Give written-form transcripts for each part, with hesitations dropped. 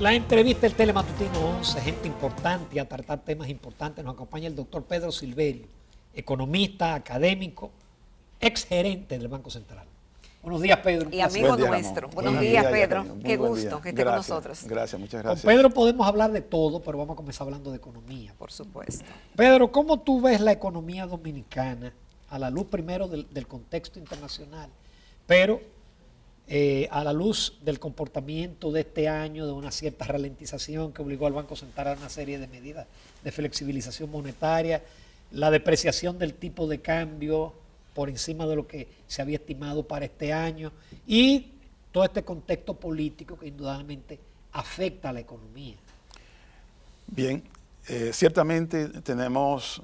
La entrevista del Telematutino 11, gente importante y a tratar temas importantes. Nos acompaña el doctor Pedro Silverio, economista, académico, ex gerente del Banco Central. Buenos días, Pedro. Y amigo día, nuestro. Ramón. Buenos Buen días, día, Pedro. Yacarino. Qué Muy buen gusto día. que esté con Gracias, nosotros. Gracias, muchas Con gracias. Pedro podemos hablar de todo, pero vamos a comenzar hablando de economía. Por supuesto. Pedro, ¿cómo tú ves la economía dominicana a la luz primero del contexto internacional, pero a la luz del comportamiento de este año, de una cierta ralentización que obligó al Banco Central a una serie de medidas de flexibilización monetaria, la depreciación del tipo de cambio por encima de lo que se había estimado para este año y todo este contexto político que indudablemente afecta a la economía? Bien, ciertamente tenemos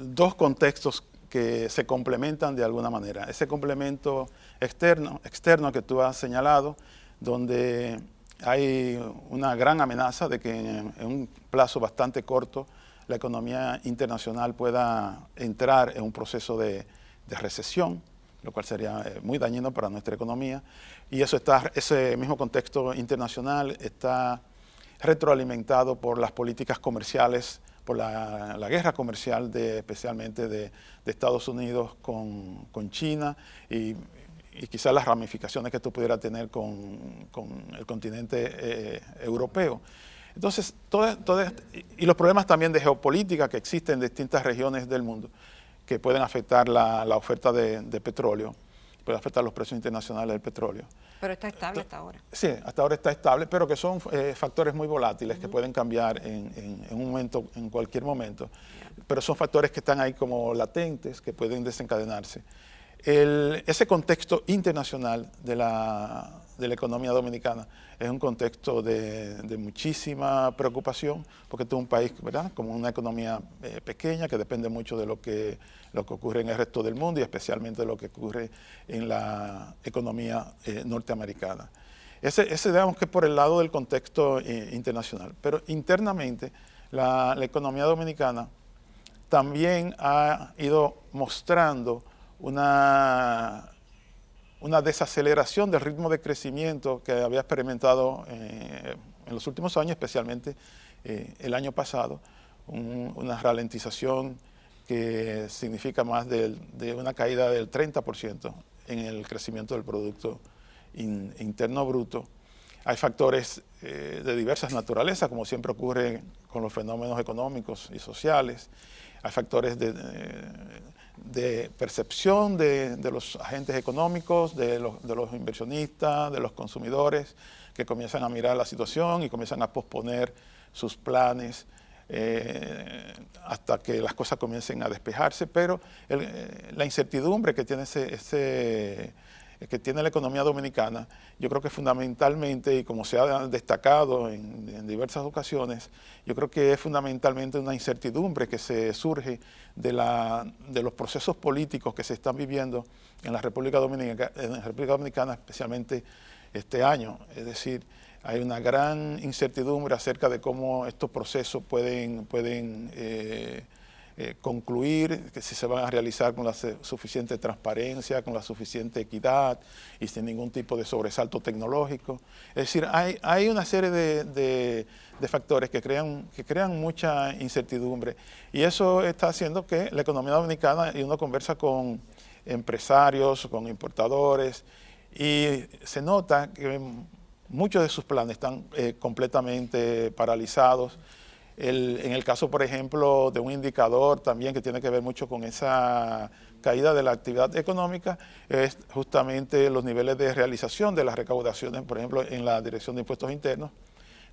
dos contextos que se complementan de alguna manera. Ese complemento externo que tú has señalado, donde hay una gran amenaza de que en un plazo bastante corto la economía internacional pueda entrar en un proceso de recesión, lo cual sería muy dañino para nuestra economía. Y ese mismo contexto internacional está retroalimentado por las políticas comerciales, por la guerra comercial especialmente de Estados Unidos con China y quizás las ramificaciones que esto pudiera tener con el continente europeo. Entonces, y los problemas también de geopolítica que existen en distintas regiones del mundo que pueden afectar la oferta de petróleo, pueden afectar los precios internacionales del petróleo. Pero está estable hasta ahora. Sí, hasta ahora está estable, pero que son factores muy volátiles que pueden cambiar en un momento, en cualquier momento. Pero son factores que están ahí como latentes, que pueden desencadenarse. Ese contexto internacional de la economía dominicana es un contexto de muchísima preocupación, porque este es un país, ¿verdad?, como una economía pequeña que depende mucho de lo que ocurre en el resto del mundo y especialmente de lo que ocurre en la economía norteamericana. Ese digamos que por el lado del contexto internacional, pero internamente la economía dominicana también ha ido mostrando una desaceleración del ritmo de crecimiento que había experimentado en los últimos años, especialmente el año pasado, una ralentización que significa más de una caída del 30% en el crecimiento del Producto Interno Bruto. Hay factores de diversas naturalezas, como siempre ocurre con los fenómenos económicos y sociales. Hay factores de percepción de los agentes económicos, de los inversionistas, de los consumidores, que comienzan a mirar la situación y comienzan a posponer sus planes hasta que las cosas comiencen a despejarse. Pero la incertidumbre que tiene que tiene la economía dominicana, yo creo que fundamentalmente, y como se ha destacado en diversas ocasiones, yo creo que es fundamentalmente una incertidumbre que se surge de los procesos políticos que se están viviendo en la República Dominicana, especialmente este año. Es decir, hay una gran incertidumbre acerca de cómo estos procesos pueden concluir, que si se van a realizar con la suficiente transparencia, con la suficiente equidad y sin ningún tipo de sobresalto tecnológico. Es decir, hay una serie de factores que crean mucha incertidumbre y eso está haciendo que la economía dominicana, y uno conversa con empresarios, con importadores, y se nota que muchos de sus planes están completamente paralizados. En el caso, por ejemplo, de un indicador también que tiene que ver mucho con esa caída de la actividad económica, es justamente los niveles de realización de las recaudaciones, por ejemplo, en la Dirección de Impuestos Internos,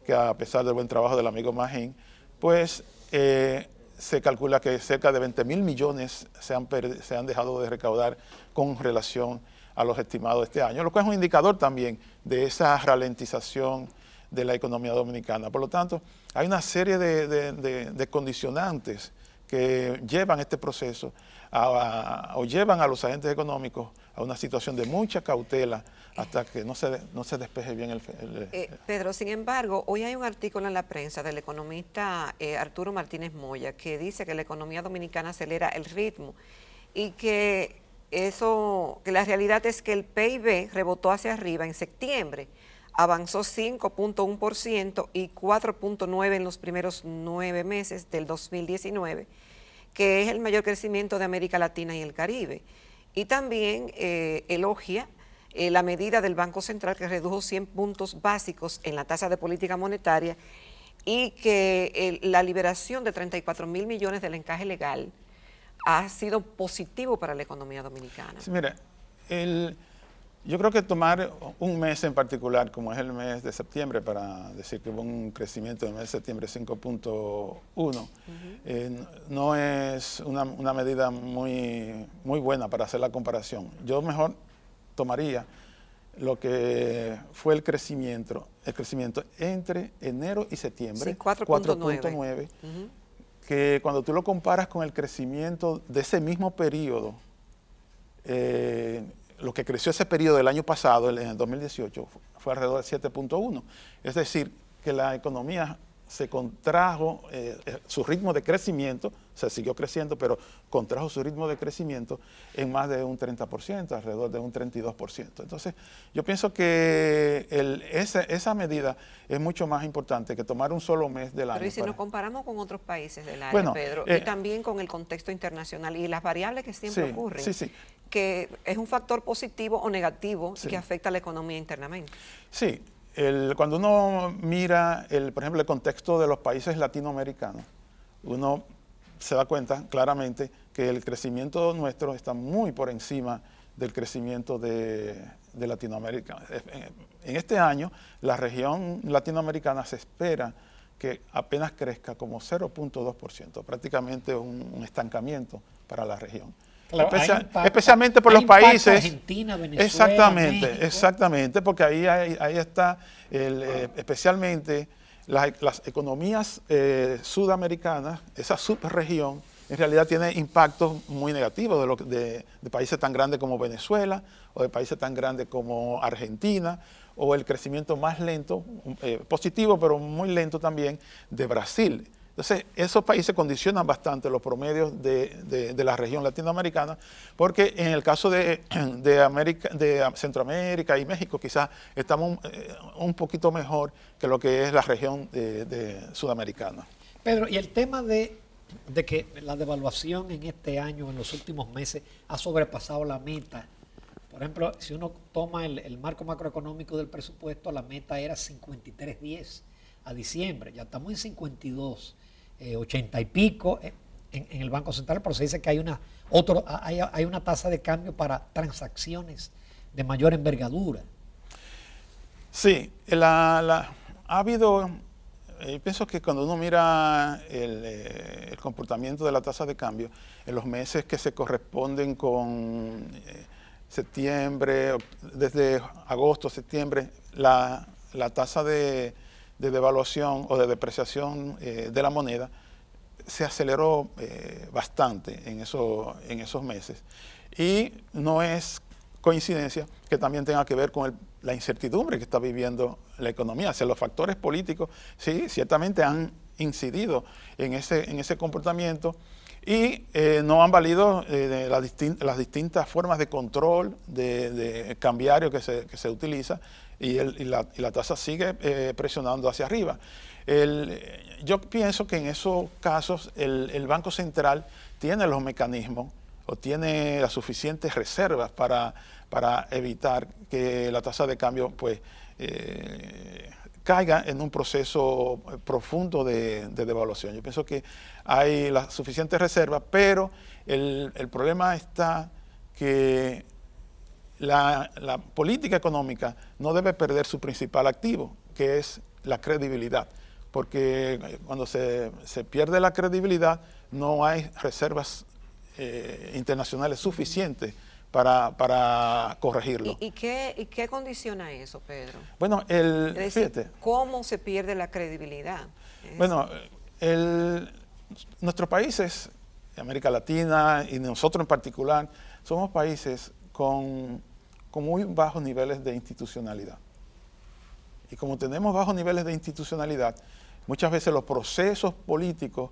que a pesar del buen trabajo del amigo Magín, pues se calcula que cerca de 20.000 millones se han dejado de recaudar con relación a los estimados de este año, lo cual es un indicador también de esa ralentización de la economía dominicana. Por lo tanto, hay una serie de condicionantes que llevan este proceso o llevan a los agentes económicos a una situación de mucha cautela hasta que no se despeje bien Pedro, sin embargo, hoy hay un artículo en la prensa del economista Arturo Martínez Moya que dice que la economía dominicana acelera el ritmo y que la realidad es que el PIB rebotó hacia arriba en septiembre, avanzó 5.1% y 4.9% en los primeros 9 meses del 2019, que es el mayor crecimiento de América Latina y el Caribe. Y también elogia la medida del Banco Central que redujo 100 puntos básicos en la tasa de política monetaria y que la liberación de 34.000 millones del encaje legal ha sido positivo para la economía dominicana. Sí, mira, yo creo que tomar un mes en particular, como es el mes de septiembre, para decir que hubo un crecimiento en el mes de septiembre 5.1, no es una medida muy buena para hacer la comparación. Yo mejor tomaría lo que fue el crecimiento entre enero y septiembre, sí, 4.9, que cuando tú lo comparas con el crecimiento de ese mismo periodo, lo que creció ese periodo del año pasado, en el 2018, fue alrededor de 7.1. Es decir, que la economía se contrajo, su ritmo de crecimiento, se siguió creciendo, pero contrajo su ritmo de crecimiento en más de un 30%, alrededor de un 32%. Entonces, yo pienso que esa medida es mucho más importante que tomar un solo mes del año. Pero y si nos comparamos con otros países del área, bueno, Pedro, y también con el contexto internacional y las variables que siempre ocurren, que es un factor positivo o negativo que afecta a la economía internamente. Sí. Cuando uno mira, por ejemplo, el contexto de los países latinoamericanos, uno se da cuenta claramente que el crecimiento nuestro está muy por encima del crecimiento de Latinoamérica. En este año, la región latinoamericana se espera que apenas crezca como 0.2%, prácticamente un estancamiento para la región. Claro, especialmente por los países. Argentina, Venezuela, México. Exactamente, porque ahí está especialmente las economías sudamericanas, esa subregión, en realidad tiene impactos muy negativos de países tan grandes como Venezuela o de países tan grandes como Argentina, o el crecimiento más lento, positivo pero muy lento también, de Brasil. Entonces, esos países condicionan bastante los promedios de la región latinoamericana, porque en el caso de Centroamérica y México, quizás estamos un poquito mejor que lo que es la región sudamericana. Pedro, y el tema de que la devaluación en este año, en los últimos meses, ha sobrepasado la meta. Por ejemplo, si uno toma el marco macroeconómico del presupuesto, la meta era 53.10 a diciembre, ya estamos en 52. 80 y pico en el Banco Central, pero se dice que hay una tasa de cambio para transacciones de mayor envergadura. Sí, ha habido, yo pienso que cuando uno mira el comportamiento de la tasa de cambio, en los meses que se corresponden con septiembre, desde agosto, septiembre, la tasa de devaluación o de depreciación de la moneda se aceleró bastante en esos meses. Y no es coincidencia que también tenga que ver con la incertidumbre que está viviendo la economía. O sea, los factores políticos, sí, ciertamente han incidido en ese comportamiento y no han valido las distintas formas de control de cambiario que se utiliza, y la tasa sigue presionando hacia arriba. Yo pienso que en esos casos el Banco Central tiene los mecanismos o tiene las suficientes reservas para evitar que la tasa de cambio pues, caiga en un proceso profundo de devaluación. Yo pienso que hay las suficientes reservas, pero el problema está que la política económica no debe perder su principal activo, que es la credibilidad, porque cuando se pierde la credibilidad no hay reservas internacionales suficientes para corregirlo. ¿Y qué condiciona eso, Pedro? Bueno, es decir, fíjate, ¿cómo se pierde la credibilidad? Bueno, nuestros países, América Latina y nosotros en particular, somos países con muy bajos niveles de institucionalidad. Y como tenemos bajos niveles de institucionalidad, muchas veces los procesos políticos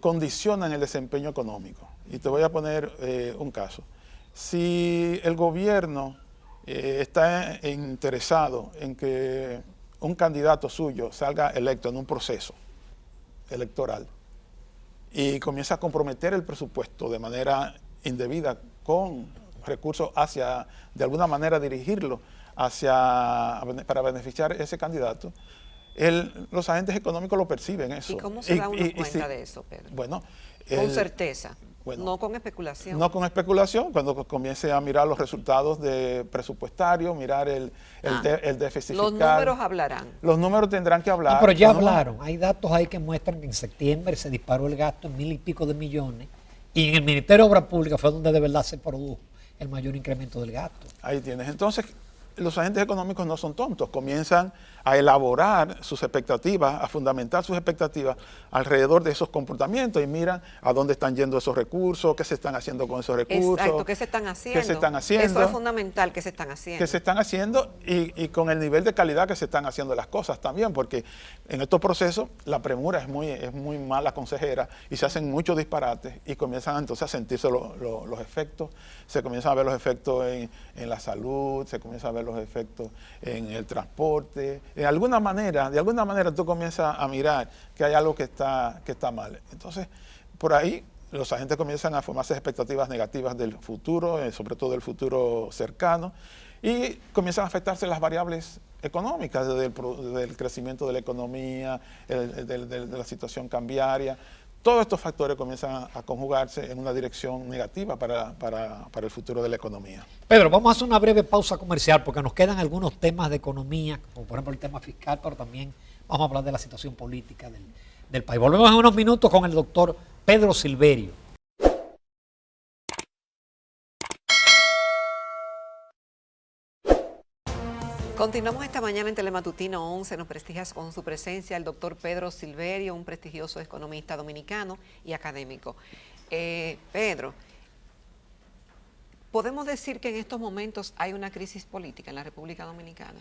condicionan el desempeño económico. Y te voy a poner un caso. Si el gobierno está interesado en que un candidato suyo salga electo en un proceso electoral y comienza a comprometer el presupuesto de manera indebida con recursos hacia, de alguna manera dirigirlo para beneficiar a ese candidato, los agentes económicos lo perciben eso. ¿Y cómo se da uno cuenta de eso, Pedro? Bueno, con certeza, bueno, no con especulación. No con especulación, cuando comience a mirar los resultados presupuestarios, mirar el déficit los fiscal. Números hablarán. Los números tendrán que hablar. No, pero ya hablaron. Hay datos ahí que muestran que en septiembre se disparó el gasto en 1.000 y pico de millones y en el Ministerio de Obras Públicas fue donde de verdad se produjo el mayor incremento del gasto. Ahí tienes. Entonces, los agentes económicos no son tontos, comienzan a elaborar sus expectativas, a fundamentar sus expectativas alrededor de esos comportamientos y miran a dónde están yendo esos recursos, qué se están haciendo con esos recursos. Exacto, ¿qué se están haciendo? ¿Qué se están haciendo? Eso es fundamental, ¿qué se están haciendo? Que se están haciendo y con el nivel de calidad que se están haciendo las cosas también, porque en estos procesos la premura es muy mala consejera y se hacen muchos disparates y comienzan entonces a sentirse los efectos, se comienzan a ver los efectos en la salud, se comienzan a ver los efectos en el transporte. De alguna manera tú comienzas a mirar que hay algo que está mal. Entonces, por ahí los agentes comienzan a formarse expectativas negativas del futuro, sobre todo del futuro cercano, y comienzan a afectarse las variables económicas, del crecimiento de la economía, de la situación cambiaria. Todos estos factores comienzan a conjugarse en una dirección negativa para el futuro de la economía. Pedro, vamos a hacer una breve pausa comercial porque nos quedan algunos temas de economía, como por ejemplo el tema fiscal, pero también vamos a hablar de la situación política del país. Volvemos en unos minutos con el doctor Pedro Silverio. Continuamos esta mañana en Telematutino 11, nos prestigias con su presencia el doctor Pedro Silverio, un prestigioso economista dominicano y académico. Pedro, ¿podemos decir que en estos momentos hay una crisis política en la República Dominicana?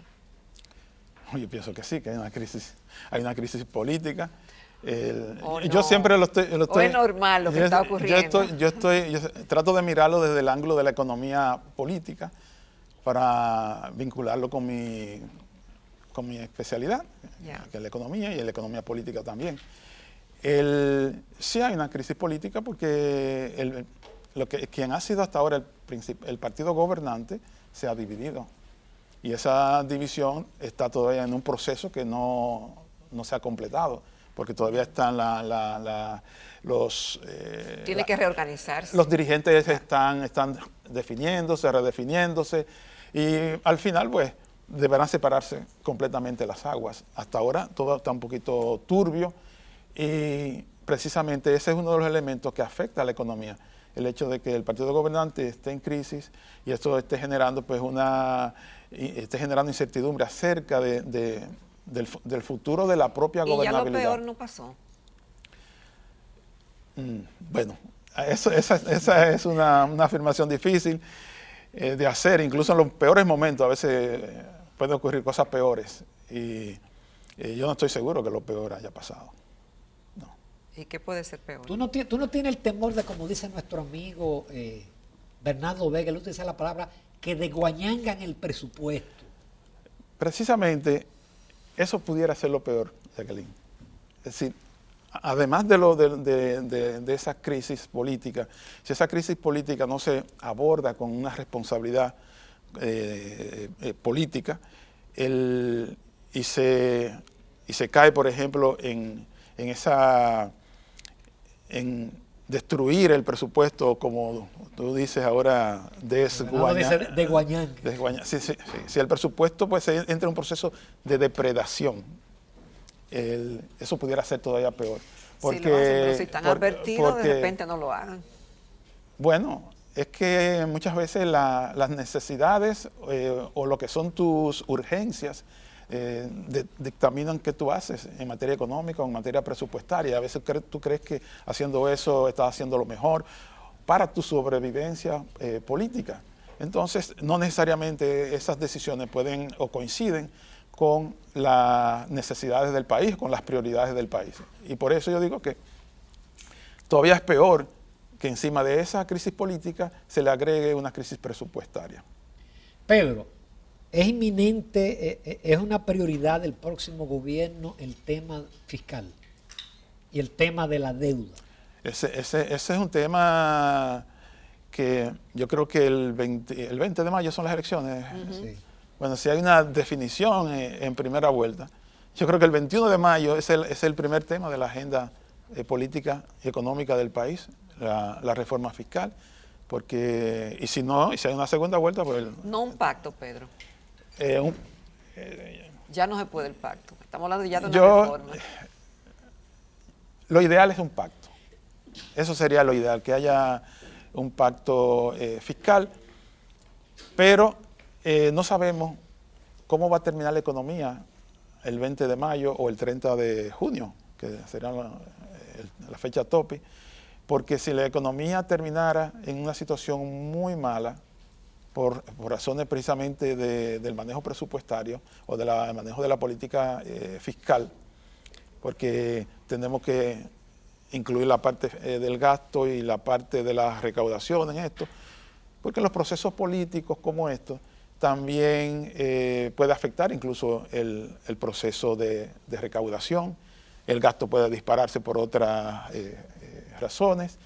Yo pienso que sí, que hay una crisis política. No. Yo siempre lo estoy... ¿O es normal lo que está ocurriendo? Yo trato de mirarlo desde el ángulo de la economía política, para vincularlo con mi especialidad, que es la economía y la economía política también. Sí hay una crisis política porque quien ha sido hasta ahora el partido gobernante se ha dividido. Y esa división está todavía en un proceso que no se ha completado, porque todavía están Tiene que reorganizarse. Los dirigentes están definiéndose, redefiniéndose, y al final, pues, deberán separarse completamente las aguas. Hasta ahora todo está un poquito turbio y precisamente ese es uno de los elementos que afecta a la economía. El hecho de que el partido gobernante esté en crisis y esto esté generando, pues, esté generando incertidumbre acerca del futuro de la propia gobernabilidad. ¿Y ya lo peor no pasó? Bueno, esa es una afirmación difícil de hacer. Incluso en los peores momentos a veces pueden ocurrir cosas peores y yo no estoy seguro que lo peor haya pasado. No. ¿Y qué puede ser peor? ¿Tú no tienes el temor de, como dice nuestro amigo Bernardo Vega, él utiliza la palabra, que desguañangan el presupuesto? Precisamente eso pudiera ser lo peor, Jacqueline. Es decir, además de esa crisis política, si esa crisis política no se aborda con una responsabilidad política y se cae, por ejemplo, en destruir el presupuesto, como tú dices ahora, desguañar. Si el presupuesto pues entra en un proceso de depredación, eso pudiera ser todavía peor. Porque, si lo hacen, pero si están advertidos, de repente no lo hagan. Bueno, es que muchas veces las necesidades o lo que son tus urgencias dictaminan qué tú haces en materia económica o en materia presupuestaria. A veces tú crees que haciendo eso estás haciendo lo mejor para tu sobrevivencia política. Entonces, no necesariamente esas decisiones pueden o coinciden con las necesidades del país, con las prioridades del país. Y por eso yo digo que todavía es peor que encima de esa crisis política se le agregue una crisis presupuestaria. Pedro, es inminente, es una prioridad del próximo gobierno el tema fiscal y el tema de la deuda. Ese es un tema que yo creo que el 20 de mayo son las elecciones. Sí. Bueno, si hay una definición en primera vuelta, yo creo que el 21 de mayo es el primer tema de la agenda política y económica del país, la reforma fiscal, porque, y si hay una segunda vuelta, pues... No un pacto, Pedro. eh, un- Ya no se puede el pacto. Estamos hablando ya de una Yo- reforma. Lo ideal es un pacto. Eso sería lo ideal, que haya un pacto fiscal, pero no sabemos cómo va a terminar la economía el 20 de mayo o el 30 de junio, que será la fecha tope, porque si la economía terminara en una situación muy mala, por razones precisamente del manejo presupuestario o del manejo de la política fiscal, porque tenemos que incluir la parte del gasto y la parte de la recaudación en esto, porque los procesos políticos como estos también puede afectar incluso el proceso de recaudación, el gasto puede dispararse por otras razones,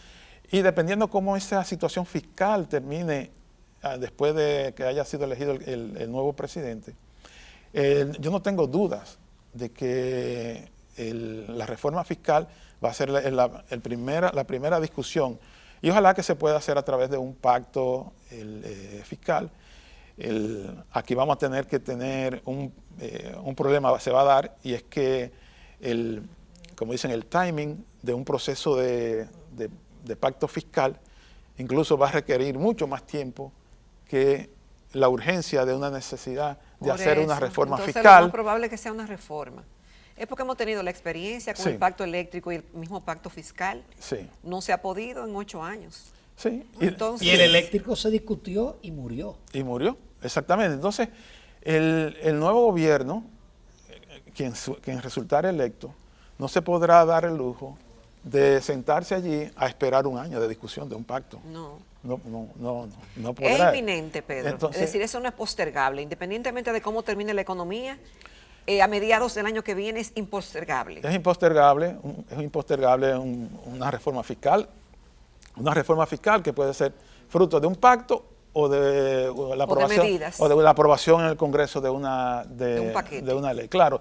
y dependiendo cómo esa situación fiscal termine después de que haya sido elegido el nuevo presidente, yo no tengo dudas de que la reforma fiscal va a ser la primera discusión, y ojalá que se pueda hacer a través de un pacto fiscal. Aquí vamos a tener que tener un problema, se va a dar, y es que, como dicen, el timing de un proceso de pacto fiscal incluso va a requerir mucho más tiempo que la urgencia de una necesidad de Por hacer una eso. reforma Entonces, fiscal. lo más probable es que sea una reforma. Es porque hemos tenido la experiencia con Sí. el pacto eléctrico y el mismo pacto fiscal. Sí, No se ha podido en 8 años. sí. Entonces, Y el eléctrico se discutió y murió. Y murió, exactamente. Entonces, el nuevo gobierno, quien resultara electo, no se podrá dar el lujo de sentarse allí a esperar un año de discusión de un pacto. no. No Es podrá. inminente, Pedro. Entonces, es decir, eso no es postergable. Independientemente de cómo termine la economía, a mediados del año que viene es impostergable. es impostergable una reforma fiscal que puede ser fruto de un pacto o de la aprobación medidas. o de la aprobación en el Congreso de un paquete. de una ley. Claro,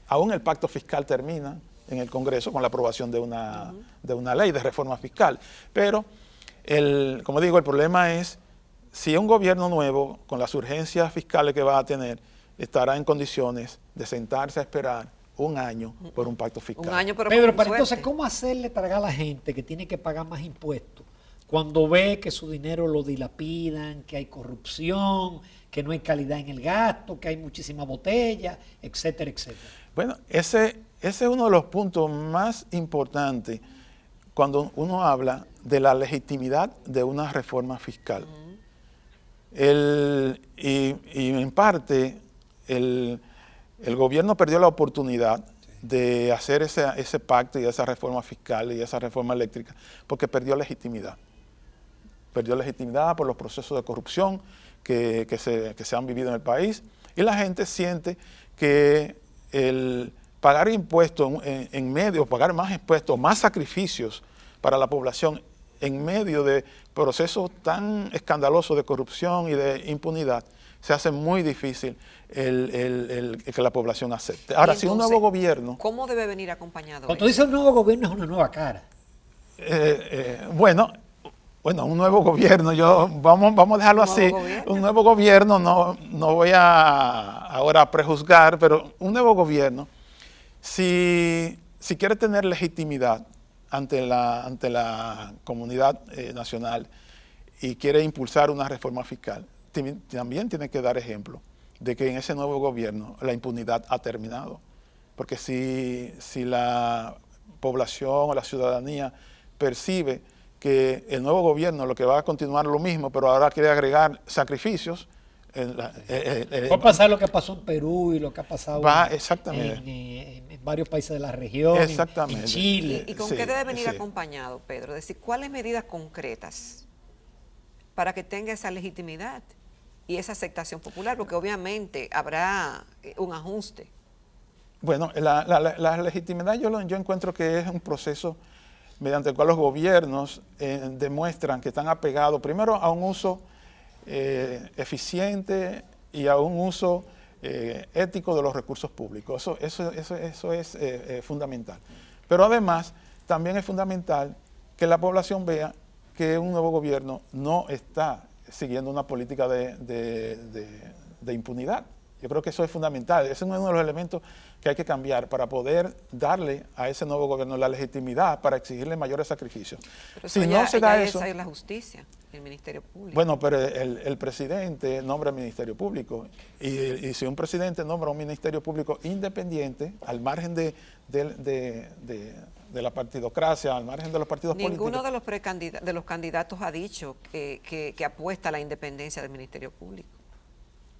aún el pacto fiscal termina en el Congreso con la aprobación de una ley de reforma fiscal, pero como digo, el problema es si un gobierno nuevo, con las urgencias fiscales que va a tener, estará en condiciones de sentarse a esperar un año por un pacto fiscal. Un año, pero Pedro, con pero entonces, suerte. ¿cómo hacerle tragar a la gente que tiene que pagar más impuestos cuando ve que su dinero lo dilapidan, que hay corrupción, que no hay calidad en el gasto, que hay muchísima botella, etcétera, etcétera? Bueno, ese es uno de los puntos más importantes cuando uno habla de la legitimidad de una reforma fiscal. Y en parte, el gobierno perdió la oportunidad de hacer ese pacto y esa reforma fiscal y esa reforma eléctrica porque perdió legitimidad. Perdió legitimidad por los procesos de corrupción que se han vivido en el país, y la gente siente que el pagar impuestos en medio, pagar más impuestos, más sacrificios para la población en medio de procesos tan escandalosos de corrupción y de impunidad, se hace muy difícil el que la población acepte. Ahora, si un nuevo gobierno... ¿Cómo debe venir acompañado Cuando eso? dice un nuevo gobierno es una nueva cara. Bueno, un nuevo gobierno, vamos a dejarlo ¿Un así. nuevo gobierno? Un nuevo gobierno, no voy ahora a prejuzgar, pero un nuevo gobierno, si quiere tener legitimidad ante la comunidad nacional y quiere impulsar una reforma fiscal, también tiene que dar ejemplo de que en ese nuevo gobierno la impunidad ha terminado. Porque si la población o la ciudadanía percibe que el nuevo gobierno lo que va a continuar lo mismo, pero ahora quiere agregar sacrificios, Va a pasar lo que pasó en Perú y lo que ha pasado exactamente. en varios países de la región, Exactamente. en Chile. ¿Y con Sí, qué debe venir sí. acompañado, Pedro? Es decir, ¿cuáles medidas concretas para que tenga esa legitimidad? y esa aceptación popular? Porque obviamente habrá un ajuste. Bueno, la legitimidad yo encuentro que es un proceso mediante el cual los gobiernos demuestran que están apegados primero a un uso eficiente y a un uso ético de los recursos públicos. Eso es fundamental. Pero además también es fundamental que la población vea que un nuevo gobierno no está siguiendo una política de impunidad. Yo creo que eso es fundamental. Ese es uno de los elementos que hay que cambiar para poder darle a ese nuevo gobierno la legitimidad para exigirle mayores sacrificios. Pero si ya, no se da eso, esa es la justicia, el Ministerio Público. bueno, pero el presidente nombra el Ministerio Público y si un presidente nombra un Ministerio Público independiente, al margen de la partidocracia, al margen de los partidos Ninguno políticos. de los candidatos ha dicho que apuesta a la independencia del Ministerio Público.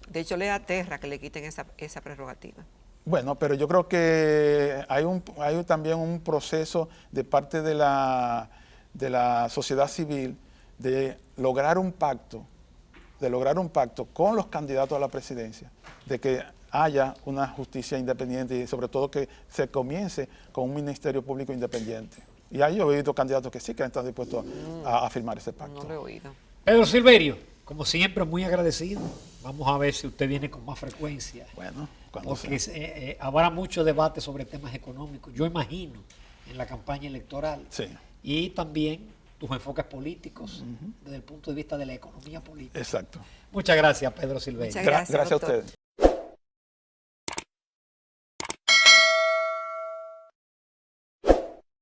De hecho, le aterra que le quiten esa prerrogativa. Bueno, pero yo creo que hay también un proceso de parte de la sociedad civil de lograr un pacto con los candidatos a la presidencia, de que haya una justicia independiente y sobre todo que se comience con un Ministerio Público independiente. Y ahí yo he oído candidatos que sí que están dispuestos a firmar ese pacto. No lo he oído. Pedro Silverio, como siempre, muy agradecido. Vamos a ver si usted viene con más frecuencia. Bueno, cuando porque habrá mucho debate sobre temas económicos, yo imagino, en la campaña electoral. Sí. Y también tus enfoques políticos desde el punto de vista de la economía política. Exacto. Muchas gracias, Pedro Silverio. Muchas gracias, Gracias a doctor. ustedes.